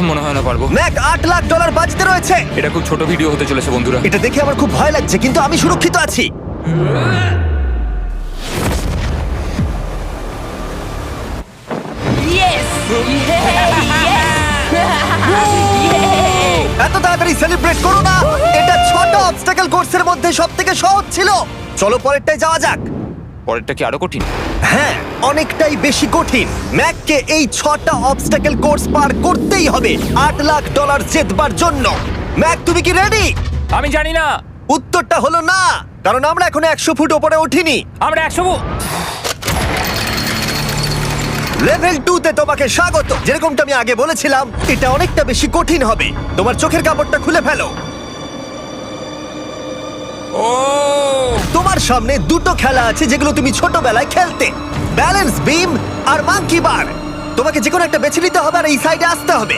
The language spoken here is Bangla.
মনে হয় না পারবো। ম্যাক $8 লাখ বাজিতে রয়েছে। এটা খুব ছোট ভিডিও হতে চলেছে বন্ধুরা। এটা দেখে আমার খুব ভয় লাগছে, কিন্তু আমি সুরক্ষিত আছি। এত তাড়াতাড়ি সেলিব্রেট করো না। এটা 6টা অবস্টাকেল কোর্সের মধ্যে সবথেকে সহজ ছিল। চলো পরেরটায় যাওয়া যাক। পরেরটা কি আরো কঠিন? হ্যাঁ, অনেকটাই বেশি কঠিন। ম্যাককে এই 6টা অবস্টাকেল কোর্স পার করতেই হবে $8 লাখ জেতবার জন্য। ম্যাক, তুমি কি রেডি? আমি জানি না। উত্তরটা হলো না, কারণ আমরা এখনো 100 ফুট ওপরে উঠিনি। আমরা 100 লেভেল 2 তে তোমাকে স্বাগত। যেরকমটা আমি আগে বলেছিলাম, এটা অনেকটা বেশি কঠিন হবে। তোমার চোখের কাপড়টা খুলে ফেলো। ও তোমার সামনে দুটো খেলা আছে যেগুলো তুমি ছোটবেলায় খেলতে, ব্যালেন্স বিম আর মাঙ্কি বার। তোমাকে যে কোনো একটা বেছে নিতে হবে আর এই সাইডে আসতে হবে।